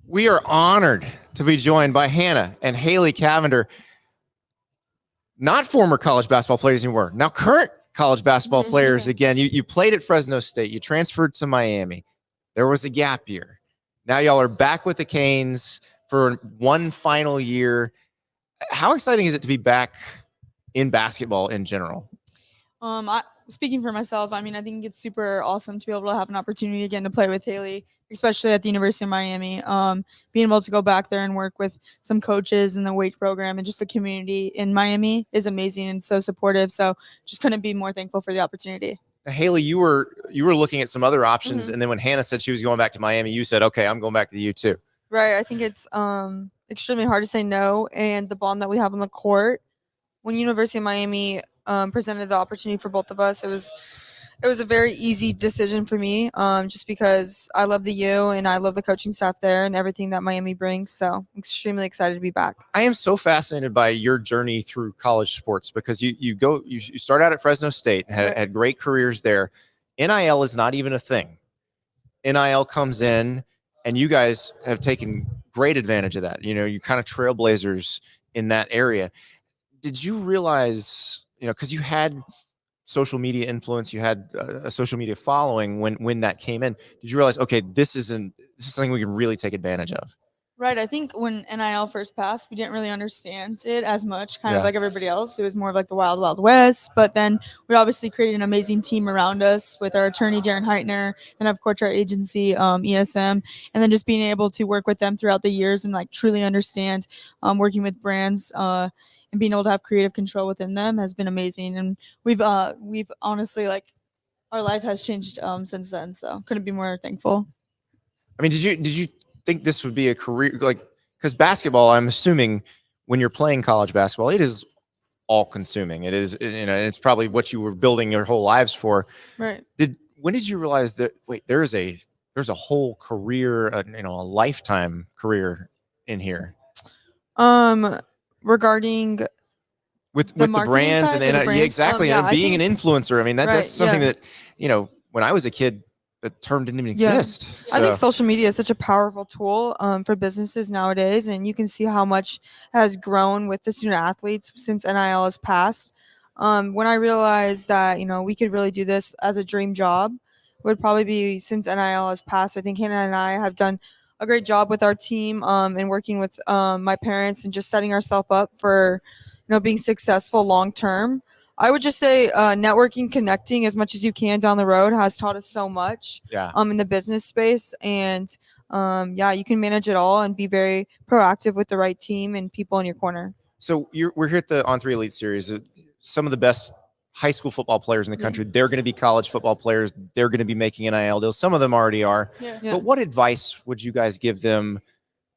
We are honored to be joined by Hanna and Haley Cavinder, not former college basketball players anymore, now current college basketball players again. You played at Fresno State. You transferred to Miami. There was a gap year. Now y'all are back with the Canes for one final year. How exciting is it to be back in basketball in general? Speaking for myself, I mean, I think it's super awesome to be able to have an opportunity again to play with Haley, especially at the University of Miami. Being able to go back there and work with some coaches in the weight program and just the community in Miami is amazing and so supportive. So just couldn't be more thankful for the opportunity. Now, Haley, you were looking at some other options, and then when Hanna said she was going back to Miami, you said, "Okay, I'm going back to the U too." Right. I think it's extremely hard to say no, and the bond that we have on the court. When University of Miami presented the opportunity for both of us, it was a very easy decision for me, just because I love the U and I love the coaching staff there and everything that Miami brings. So extremely excited to be back. I am so fascinated by your journey through college sports because you start out at Fresno State, had great careers there. NIL is not even a thing. NIL comes in, and you guys have taken great advantage of that. You know, you're kind of trailblazers in that area. Did you realize, because you had social media influence, you had a social media following when that came in, did you realize, okay, this is something we can really take advantage of? Right. I think when NIL first passed, we didn't really understand it as much, kind of like everybody else. It was more of like the wild, wild west. But then we obviously created an amazing team around us with our attorney, Darren Heitner, and of course our agency, ESM. And then just being able to work with them throughout the years and like truly understand working with brands and being able to have creative control within them has been amazing. And we've honestly, like, our life has changed since then. So couldn't be more thankful. I mean, did you think this would be a career, like, because basketball, I'm assuming when you're playing college basketball, it is all consuming. It is, it's probably what you were building your whole lives for. Right. When did you realize that, wait, there's a whole career, a lifetime career in here? Regarding with the brands and then exactly. And being an influencer. I mean, that's something that, when I was a kid, the term didn't even exist. So. I think social media is such a powerful tool for businesses nowadays, and you can see how much has grown with the student athletes since NIL has passed. When I realized that, we could really do this as a dream job, would probably be since NIL has passed. I think Hanna and I have done a great job with our team and working with my parents and just setting ourselves up for, being successful long term. I would just say networking, connecting as much as you can down the road has taught us so much in the business space. And you can manage it all and be very proactive with the right team and people in your corner. So we're here at the On3 Elite Series. Some of the best high school football players in the country, they're going to be college football players. They're going to be making NIL deals. Some of them already are. But what advice would you guys give them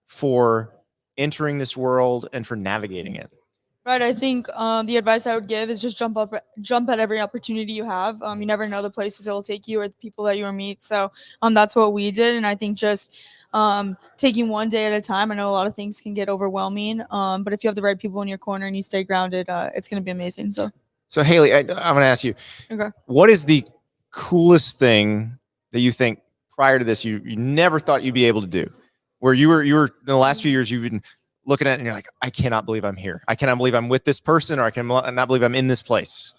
for entering this world and for navigating it? Right. I think the advice I would give is just jump at every opportunity you have. You never know the places it will take you or the people that you will meet. So that's what we did. And I think just taking one day at a time. I know a lot of things can get overwhelming, but if you have the right people in your corner and you stay grounded, it's going to be amazing. So Haley, I'm going to ask you, what is the coolest thing that you think prior to this you never thought you'd be able to do? Where you were in the last few years, you've been looking at it and you're like, I cannot believe I'm here. I cannot believe I'm with this person, or I cannot believe I'm in this place.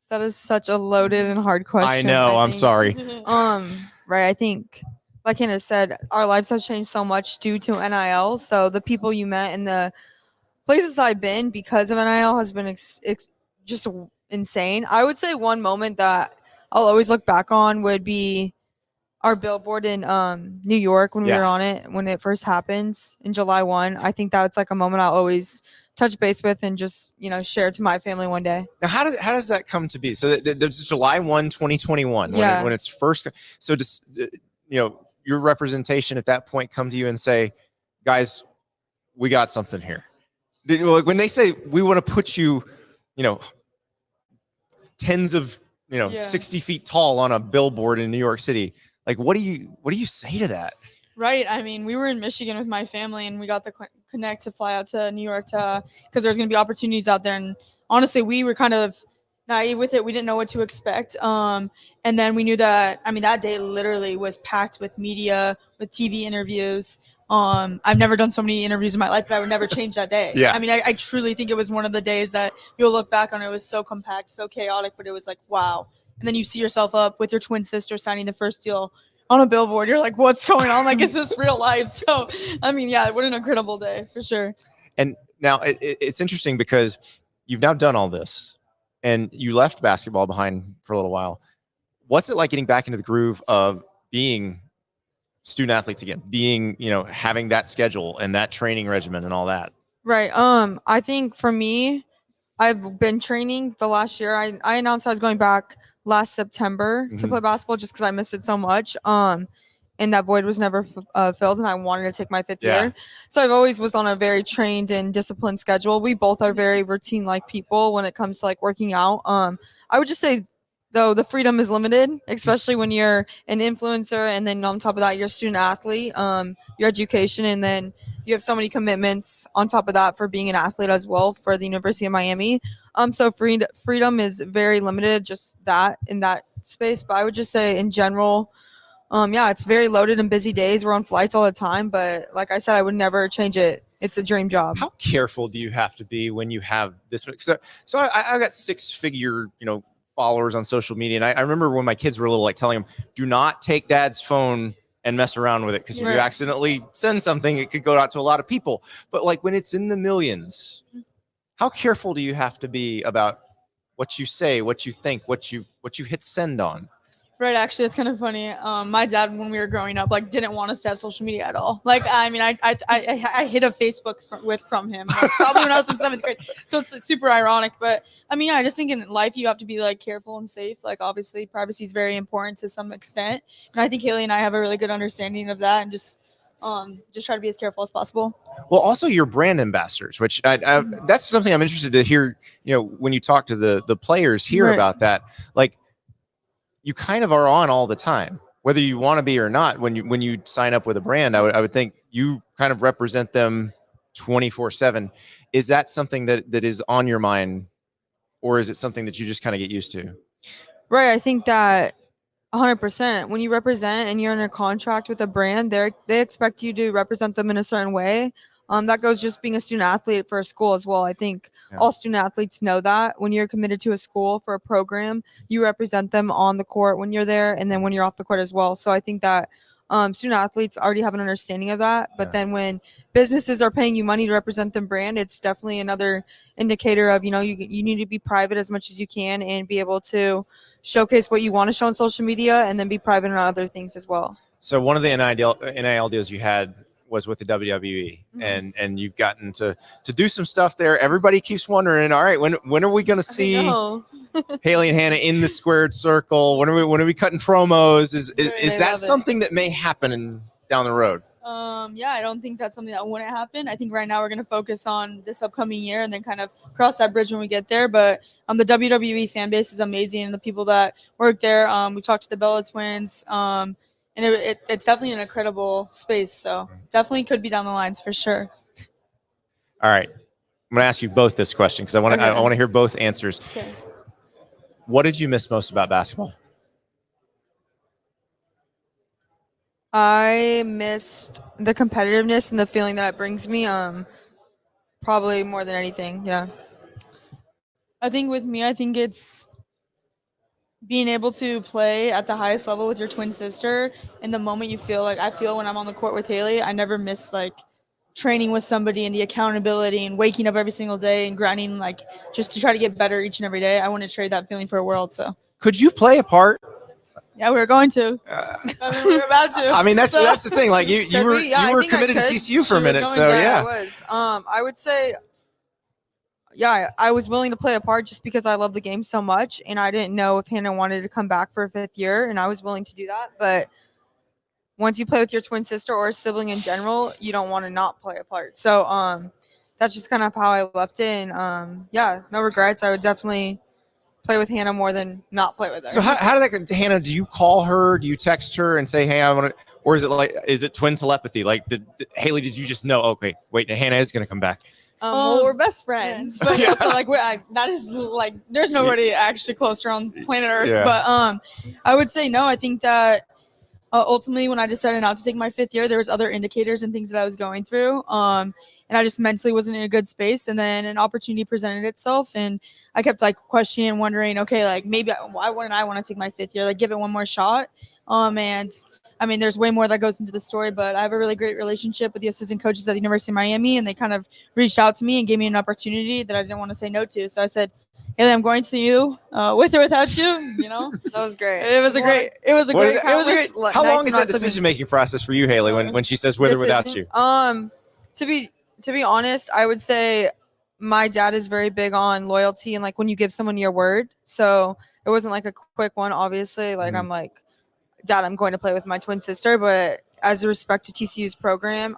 That is such a loaded and hard question. I know. I'm sorry. Right. I think, like Hanna said, our lives have changed so much due to NIL. So the people you met and the places I've been because of NIL has been just insane. I would say one moment that I'll always look back on would be our billboard in New York when we were on it, when it first happens in July 1. I think that's like a moment I'll always touch base with and just, share it to my family one day. Now, how does that come to be? So there's July 1, 2021, when it's first. So just, your representation at that point come to you and say, guys, we got something here. When they say we want to put you, tens of, 60 feet tall on a billboard in New York City, like, what do you say to that? Right. I mean, we were in Michigan with my family and we got the connect to fly out to New York because there's going to be opportunities out there. And honestly, we were kind of naive with it. We didn't know what to expect. And then we knew that, that day literally was packed with media, with TV interviews. I've never done so many interviews in my life, but I would never change that day. Yeah. I mean, I truly think it was one of the days that you'll look back on. It was so compact, so chaotic, but it was like, wow. And then you see yourself up with your twin sister signing the first deal on a billboard. You're like, what's going on? Like, is this real life? So, I mean, yeah, what an incredible day for sure. And now it's interesting because you've now done all this and you left basketball behind for a little while. What's it like getting back into the groove of being student athletes again, being, having that schedule and that training regimen and all that? Right. I think for me, I've been training the last year. I announced I was going back last September to play basketball just because I missed it so much. And that void was never filled, and I wanted to take my fifth year. So I've always was on a very trained and disciplined schedule. We both are very routine-like people when it comes to like working out. I would just say, though, the freedom is limited, especially when you're an influencer, and then on top of that, you're a student athlete, your education, and then you have so many commitments on top of that for being an athlete as well for the University of Miami. So freedom is very limited, just that in that space. But I would just say in general, it's very loaded and busy days. We're on flights all the time, but like I said, I would never change it. It's a dream job. How careful do you have to be when you have this? So I got 6-figure, followers on social media. And I remember when my kids were little, like telling them, do not take dad's phone and mess around with it. Because if you accidentally send something, it could go out to a lot of people. But like when it's in the millions, how careful do you have to be about what you say, what you think, what you hit send on? Right, actually, it's kind of funny. My dad, when we were growing up, like didn't want us to have social media at all. Like, I mean, I hid a Facebook from him, like, probably when I was in 7th grade. So it's super ironic. But I mean, I just think in life you have to be like careful and safe. Like, obviously, privacy is very important to some extent, and I think Haley and I have a really good understanding of that, and just try to be as careful as possible. Well, also your brand ambassadors, which that's something I'm interested to hear. When you talk to the players here about that, like. You kind of are on all the time, whether you want to be or not. When you sign up with a brand, I would think you kind of represent them 24/7. Is that something that is on your mind, or is it something that you just kind of get used to? Right. I think that 100%. When you represent and you're in a contract with a brand, they expect you to represent them in a certain way. That goes just being a student athlete for a school as well. I think all student athletes know that when you're committed to a school for a program, you represent them on the court when you're there, and then when you're off the court as well. So I think that student athletes already have an understanding of that. But then when businesses are paying you money to represent them brand, it's definitely another indicator of, you need to be private as much as you can and be able to showcase what you want to show on social media, and then be private on other things as well. So one of the NIL deals you had was with the WWE, and you've gotten to do some stuff there. Everybody keeps wondering, all right, when are we going to see Haley and Hanna in the squared circle? When are we cutting promos? Is that something that may happen down the road? I don't think that's something that wouldn't happen. I think right now we're going to focus on this upcoming year and then kind of cross that bridge when we get there. But the WWE fan base is amazing, and the people that work there. We talked to the Bella twins. And it's definitely an incredible space. So definitely could be down the lines for sure. All right. I'm going to ask you both this question because I want to hear both answers. Okay. What did you miss most about basketball? I missed the competitiveness and the feeling that it brings me. Probably more than anything. Yeah. I think with me, it's being able to play at the highest level with your twin sister. In the moment, you feel like I feel when I'm on the court with Haley, I never miss like training with somebody and the accountability and waking up every single day and grinding, like just to try to get better each and every day. I want to trade that feeling for a world. So could you play a part? Yeah, we were going to. We were about to. I mean, that's the thing. Like you were committed to TCU for a minute, so yeah. I was. I would say. Yeah, I was willing to play a part just because I love the game so much, and I didn't know if Hanna wanted to come back for a 5th year, and I was willing to do that. But once you play with your twin sister or a sibling in general, you don't want to not play a part. So that's just kind of how I left it. And no regrets. I would definitely play with Hanna more than not play with her. So how did that go? Hanna, do you call her? Do you text her and say, hey, I want to, or is it twin telepathy? Like Haley, did you just know, okay, wait, Hanna is going to come back? Well, we're best friends. But yeah, so like that is like there's nobody actually closer on planet Earth. Yeah. But I would say no. I think that ultimately, when I decided not to take my 5th year, there was other indicators and things that I was going through. And I just mentally wasn't in a good space. And then an opportunity presented itself, and I kept like questioning and wondering, okay, like maybe why wouldn't I want to take my 5th year? Like give it one more shot. And I mean, there's way more that goes into the story, but I have a really great relationship with the assistant coaches at the University of Miami, and they kind of reached out to me and gave me an opportunity that I didn't want to say no to. So I said, Haley, I'm going to you, with or without you. You know, That was great. it was a great. It was a What is great. it? It was a great. How long is that decision making process for you, Haley, when she says with or without you? To be honest, I would say my dad is very big on loyalty and like when you give someone your word. So it wasn't like a quick one, obviously. Like I'm like, Dad, I'm going to play with my twin sister, but as a respect to TCU's program,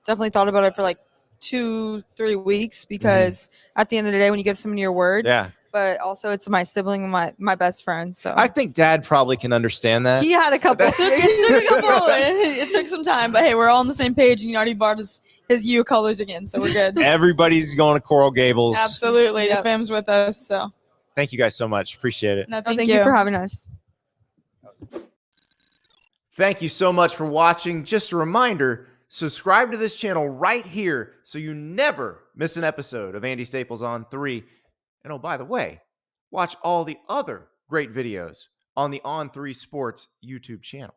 definitely thought about it for like 2-3 weeks because at the end of the day, when you give someone your word, but also it's my sibling, my best friend. So I think Dad probably can understand that. he had a couple. It took some time, but hey, we're all on the same page, and he already bought his U colors again, so we're good. Everybody's going to Coral Gables. Absolutely, the fam's with us. So thank you guys so much. Appreciate it. no, thank you for having us. Thank you so much for watching. Just a reminder, subscribe to this channel right here so you never miss an episode of Andy Staples on 3. And oh, by the way, watch all the other great videos on the On3 Sports YouTube channel.